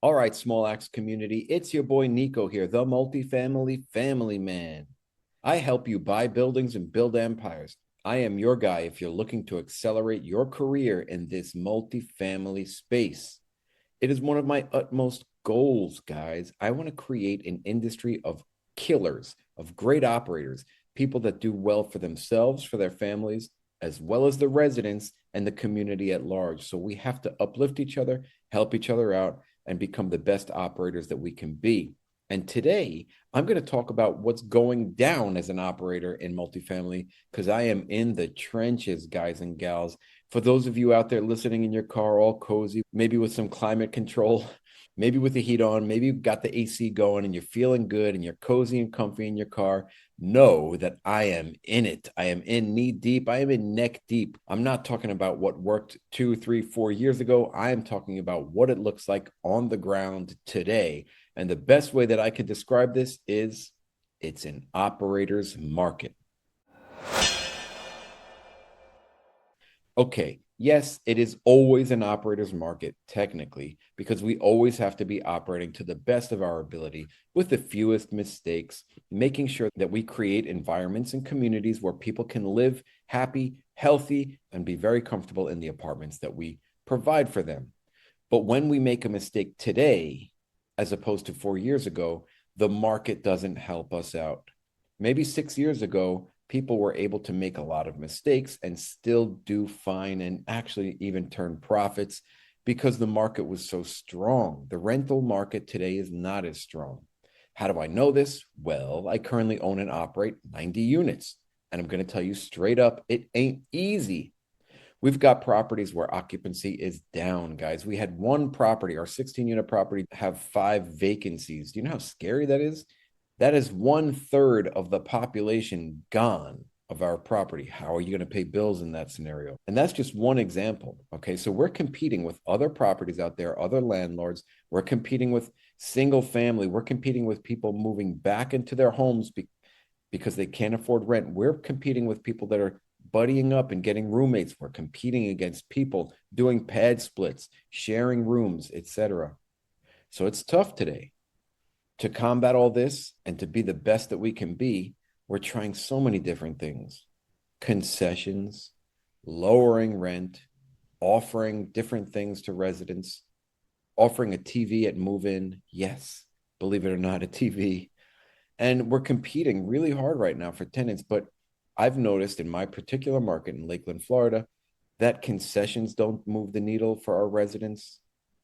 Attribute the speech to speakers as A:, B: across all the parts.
A: All right, Small Axe community, it's your boy Nico here, the multifamily family man. I help you buy buildings and build empires. I am your guy if you're looking to accelerate your career in this multifamily space. It is one of my utmost goals, guys. I want to create an industry of killers, of great operators, people that do well for themselves, for their families, as well as the residents and the community at large. So we have to uplift each other, help each other out, and become the best operators that we can be. And today, I'm going to talk about what's going down as an operator in multifamily because I am in the trenches, guys and gals. For those of you out there listening in your car, all cozy, maybe with some climate control, maybe with the heat on, maybe you've got the AC going and you're feeling good and you're cozy and comfy in your car, know that I am in it. I am in knee deep. I am in neck deep. I'm not talking about what worked 2, 3, 4 years ago. I am talking about what it looks like on the ground today. And the best way that I could describe this is it's an operator's market. Okay, yes, it is always an operator's market, technically, because we always have to be operating to the best of our ability with the fewest mistakes, making sure that we create environments and communities where people can live happy, healthy, and be very comfortable in the apartments that we provide for them. But when we make a mistake today, as opposed to 4 years ago, the market doesn't help us out. Maybe 6 years ago, people were able to make a lot of mistakes and still do fine and actually even turn profits because the market was so strong. The rental market today is not as strong. How do I know this? Well, I currently own and operate 90 units. And I'm going to tell you straight up, it ain't easy. We've got properties where occupancy is down, guys. We had one property, our 16-unit property, have 5 vacancies. Do you know how scary that is? That is 1/3 of the population gone of our property. How are you going to pay bills in that scenario? And that's just one example. Okay. So we're competing with other properties out there, other landlords. We're competing with single family. We're competing with people moving back into their homes because they can't afford rent. We're competing with people that are buddying up and getting roommates. We're competing against people doing pad splits, sharing rooms, etc. So it's tough today. To combat all this and to be the best that we can be, we're trying so many different things: concessions, lowering rent, offering different things to residents, offering a TV at move in. Yes, believe it or not, a TV. And we're competing really hard right now for tenants. But I've noticed in my particular market in Lakeland, Florida, that concessions don't move the needle for our residents.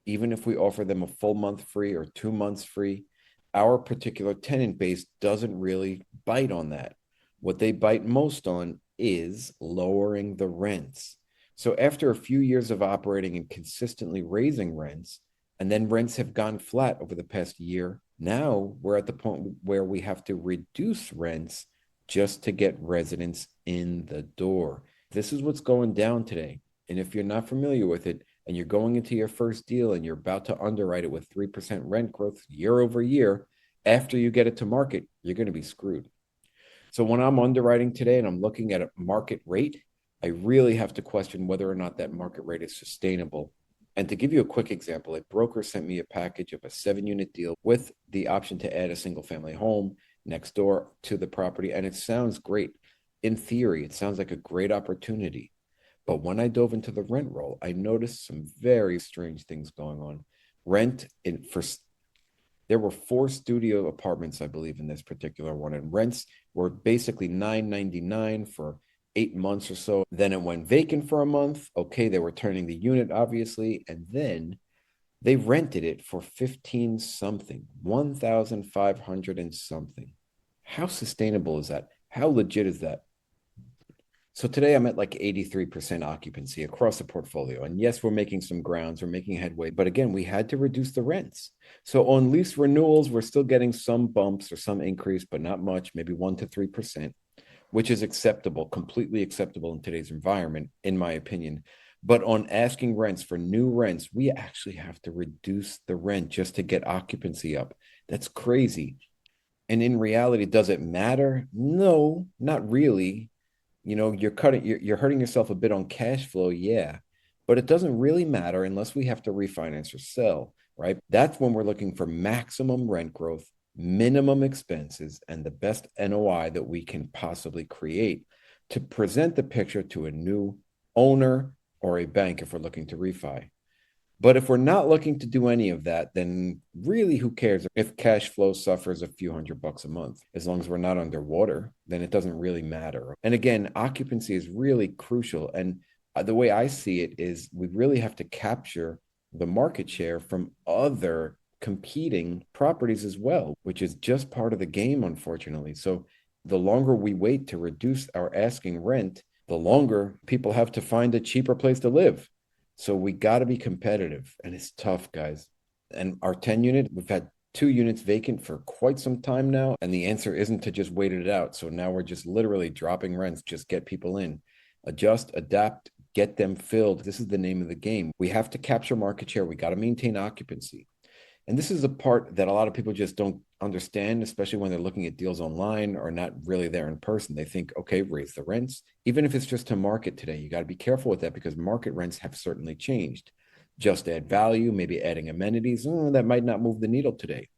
A: Even if we offer them a full month free or 2 months free, our particular tenant base doesn't really bite on that. What they bite most on is lowering the rents. So after a few years of operating and consistently raising rents, and then rents have gone flat over the past year, now we're at the point where we have to reduce rents just to get residents in the door. This is what's going down today. And if you're not familiar with it and you're going into your first deal and you're about to underwrite it with 3% rent growth year over year, after you get it to market, you're going to be screwed. So when I'm underwriting today and I'm looking at a market rate, I really have to question whether or not that market rate is sustainable. And to give you a quick example, a broker sent me a package of a 7-unit deal with the option to add a single family home next door to the property. And it sounds great. In theory, it sounds like a great opportunity. But when I dove into the rent roll, I noticed some very strange things going on. Rent in for There were 4 studio apartments, I believe, in this particular one, and rents were basically $9.99 for 8 months or so. Then it went vacant for a month. Okay, they were turning the unit, obviously, and then they rented it for 15 something, 1,500 and something. How sustainable is that? How legit is that? So today I'm at like 83% occupancy across the portfolio. And yes, we're making some grounds, we're making headway, but again, we had to reduce the rents. So on lease renewals, we're still getting some bumps or some increase, but not much, maybe 1 to 3%, which is acceptable, completely acceptable in today's environment, in my opinion. But on asking rents for new rents, we actually have to reduce the rent just to get occupancy up. That's crazy. And in reality, does it matter? No, not really. You're hurting yourself a bit on cash flow, yeah, but it doesn't really matter unless we have to refinance or sell. right? That's when we're looking for maximum rent growth, minimum expenses, and the best NOI that we can possibly create to present the picture to a new owner or a bank if we're looking to refi. But if we're not looking to do any of that, then really who cares if cash flow suffers a few $100 a month? As long as we're not underwater, then it doesn't really matter. And again, occupancy is really crucial. And the way I see it is we really have to capture the market share from other competing properties as well, which is just part of the game, unfortunately. So the longer we wait to reduce our asking rent, the longer people have to find a cheaper place to live. So we got to be competitive, and it's tough, guys. And our 10 unit, we've had 2 units vacant for quite some time now. And the answer isn't to just wait it out. So now we're just literally dropping rents, just get people in, adjust, adapt, get them filled. This is the name of the game. We have to capture market share. We got to maintain occupancy. And this is a part that a lot of people just don't understand, especially when they're looking at deals online or not really there in person. They think, okay, raise the rents. Even if it's just to market today, you got to be careful with that because market rents have certainly changed. Just add value, maybe adding amenities, that might not move the needle today.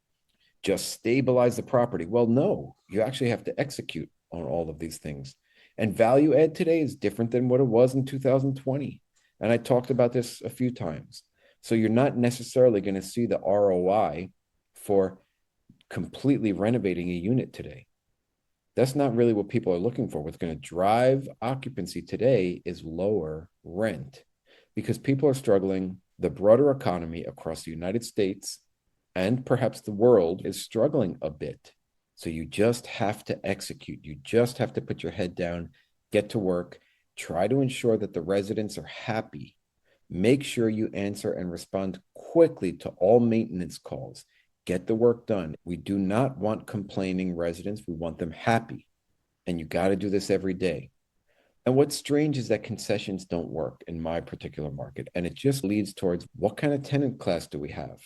A: Just stabilize the property. Well, no, you actually have to execute on all of these things. And value add today is different than what it was in 2020. And I talked about this a few times. So you're not necessarily going to see the ROI for completely renovating a unit today. That's not really what people are looking for. What's going to drive occupancy today is lower rent because people are struggling. The broader economy across the United States and perhaps the world is struggling a bit. So you just have to execute. You just have to put your head down, get to work, try to ensure that the residents are happy. Make sure you answer and respond quickly to all maintenance calls. Get the work done. We do not want complaining residents. We want them happy. And you got to do this every day. And what's strange is that concessions don't work in my particular market. And it just leads towards what kind of tenant class do we have?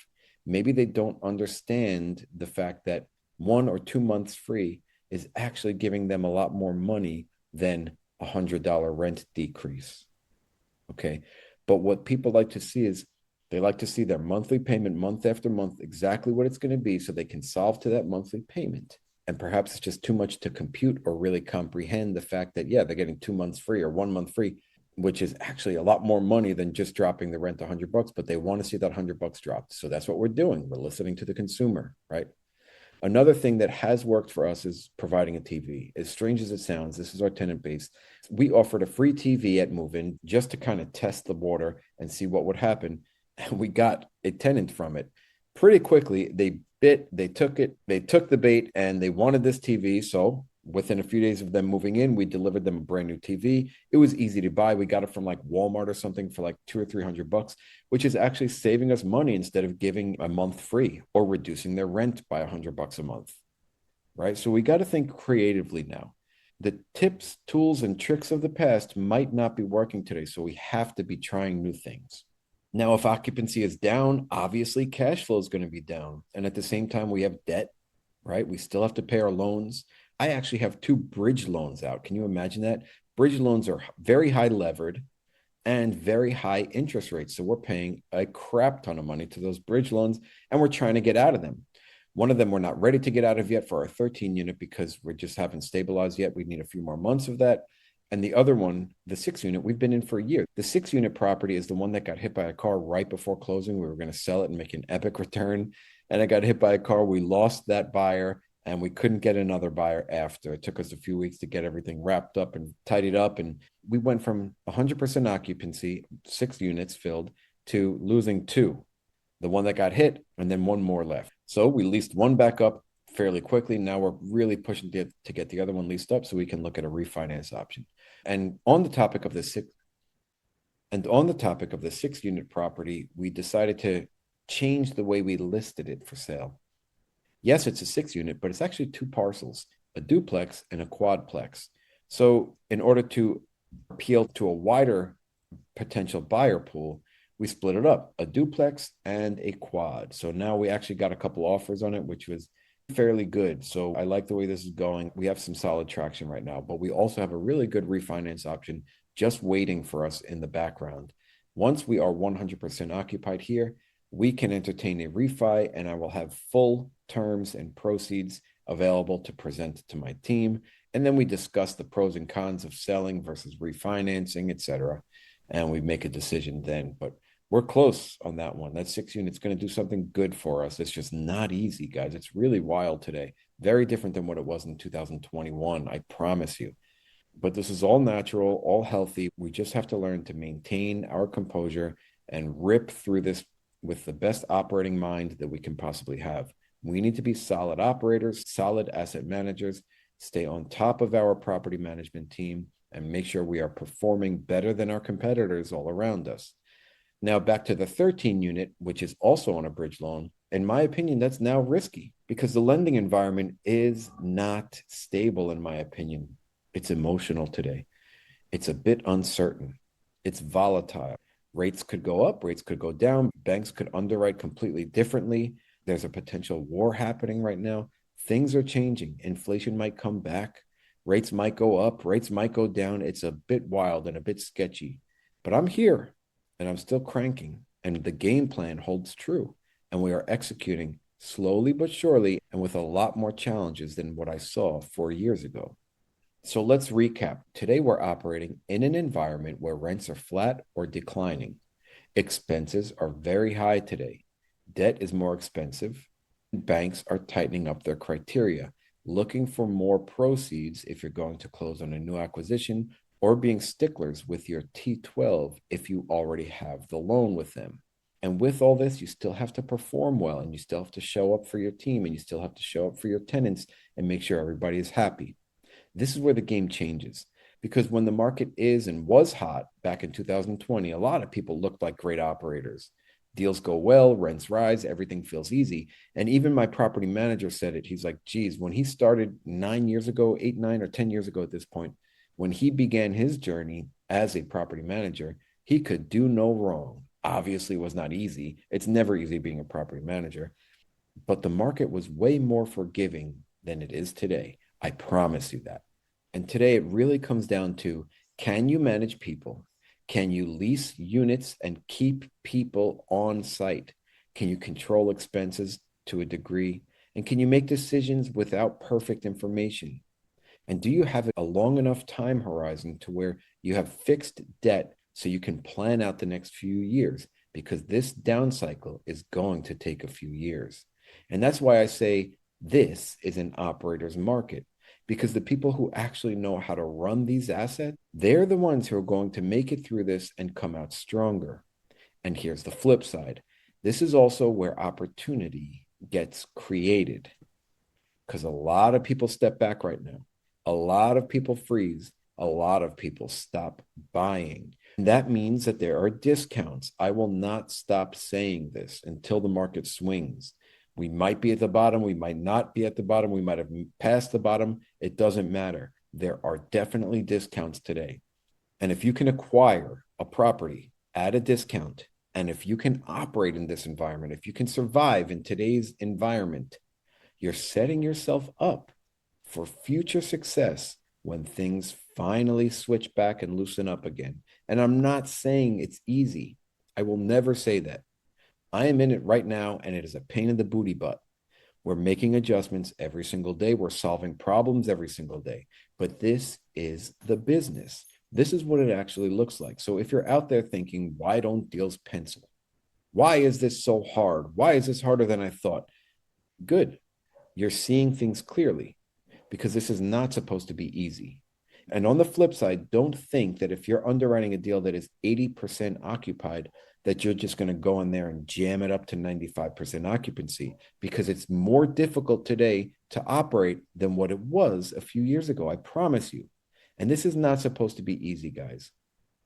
A: Maybe they don't understand the fact that 1 or 2 months free is actually giving them a lot more money than $100 rent decrease. Okay. But what people like to see is they like to see their monthly payment month after month, exactly what it's going to be so they can solve to that monthly payment. And perhaps it's just too much to compute or really comprehend the fact that, yeah, they're getting 2 months free or 1 month free, which is actually a lot more money than just dropping the rent $100, but they want to see that $100 dropped. So that's what we're doing. We're listening to the consumer, right? Another thing that has worked for us is providing a TV. As strange as it sounds, this is our tenant base. We offered a free TV at move-in just to kind of test the water and see what would happen. And we got a tenant from it. Pretty quickly, they took the bait, and they wanted this TV. So within a few days of them moving in, we delivered them a brand new TV. It was easy to buy. We got it from like Walmart or something for like $200 or $300, which is actually saving us money instead of giving a month free or reducing their rent by $100 a month, right? So we got to think creatively now. The tips, tools, and tricks of the past might not be working today, so we have to be trying new things. Now, if occupancy is down, obviously cash flow is going to be down. And at the same time, we have debt, right? We still have to pay our loans. I actually have 2 bridge loans out. Can you imagine that? Bridge loans are very high levered and very high interest rates. So we're paying a crap ton of money to those bridge loans, and we're trying to get out of them. One of them we're not ready to get out of yet for our 13 unit because we just haven't stabilized yet. We need a few more months of that. And the other one, the 6 unit, we've been in for a year. The 6 unit property is the one that got hit by a car right before closing. We were going to sell it and make an epic return. And it got hit by a car. We lost that buyer and we couldn't get another buyer after. It took us a few weeks to get everything wrapped up and tidied up. And we went from 100% occupancy, 6 units filled, to losing 2. The one that got hit and then 1 more left. So we leased 1 back up fairly quickly. Now we're really pushing to get the other one leased up so we can look at a refinance option. And on the topic of the 6 unit property, we decided to change the way we listed it for sale. Yes, it's a 6 unit, but it's actually 2 parcels, a duplex and a quadplex. So in order to appeal to a wider potential buyer pool, we split it up, a duplex and a quad. So now we actually got a couple offers on it, which was fairly good. So I like the way this is going. We have some solid traction right now, but we also have a really good refinance option just waiting for us in the background. Once we are 100% occupied here, we can entertain a refi and I will have full terms and proceeds available to present to my team. And then we discuss the pros and cons of selling versus refinancing, etc. And we make a decision then. But we're close on that one. That 6 unit's going to do something good for us. It's just not easy, guys. It's really wild today. Very different than what it was in 2021. I promise you. But this is all natural, all healthy. We just have to learn to maintain our composure and rip through this with the best operating mind that we can possibly have. We need to be solid operators, solid asset managers, stay on top of our property management team, and make sure we are performing better than our competitors all around us. Now, back to the 13 unit, which is also on a bridge loan. In my opinion, that's now risky because the lending environment is not stable, in my opinion. It's emotional today. It's a bit uncertain. It's volatile. Rates could go up, rates could go down. Banks could underwrite completely differently. There's a potential war happening right now. Things are changing. Inflation might come back. Rates might go up, rates might go down. It's a bit wild and a bit sketchy. But I'm here and I'm still cranking. And the game plan holds true. And we are executing slowly but surely and with a lot more challenges than what I saw 4 years ago. So let's recap. Today, we're operating in an environment where rents are flat or declining. Expenses are very high today. Debt is more expensive. Banks are tightening up their criteria, looking for more proceeds if you're going to close on a new acquisition, or being sticklers with your T12 if you already have the loan with them. And with all this, you still have to perform well and you still have to show up for your team and you still have to show up for your tenants and make sure everybody is happy. This is where the game changes because when the market is and was hot back in 2020, a lot of people looked like great operators. Deals go well, rents rise, everything feels easy. And even my property manager said it. He's like, geez, when he started 9 years ago, 8, 9, or 10 years ago at this point, when he began his journey as a property manager, he could do no wrong. Obviously, it was not easy. It's never easy being a property manager, but the market was way more forgiving than it is today. I promise you that. And today it really comes down to, can you manage people? Can you lease units and keep people on site? Can you control expenses to a degree? And can you make decisions without perfect information? And do you have a long enough time horizon to where you have fixed debt so you can plan out the next few years? Because this down cycle is going to take a few years. And that's why I say this is an operator's market, because the people who actually know how to run these assets, they're the ones who are going to make it through this and come out stronger. And here's the flip side. This is also where opportunity gets created because a lot of people step back right now. A lot of people freeze. A lot of people stop buying. And that means that there are discounts. I will not stop saying this until the market swings. We might be at the bottom. We might not be at the bottom. We might have passed the bottom. It doesn't matter. There are definitely discounts today. And if you can acquire a property at a discount, and if you can operate in this environment, if you can survive in today's environment, you're setting yourself up for future success when things finally switch back and loosen up again. And I'm not saying it's easy. I will never say that. I am in it right now, and it is a pain in the booty butt. We're making adjustments every single day. We're solving problems every single day. But this is the business. This is what it actually looks like. So if you're out there thinking, why don't deals pencil? Why is this so hard? Why is this harder than I thought? Good. You're seeing things clearly because this is not supposed to be easy. And on the flip side, don't think that if you're underwriting a deal that is 80% occupied, that you're just going to go in there and jam it up to 95% occupancy, because it's more difficult today to operate than what it was a few years ago. I promise you. And this is not supposed to be easy, guys.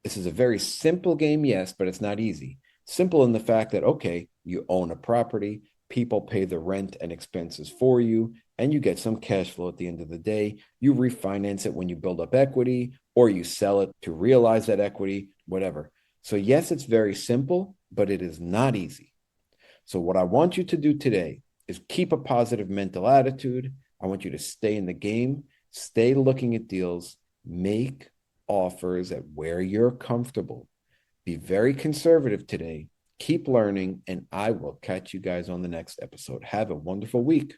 A: This is a very simple game, yes, but it's not easy. Simple in the fact that, okay, you own a property, people pay the rent and expenses for you, and you get some cash flow at the end of the day. You refinance it when you build up equity, or you sell it to realize that equity, whatever. So yes, it's very simple, but it is not easy. So what I want you to do today is keep a positive mental attitude. I want you to stay in the game, stay looking at deals, make offers at where you're comfortable. Be very conservative today Keep learning, and I will catch you guys on the next episode. Have a wonderful week.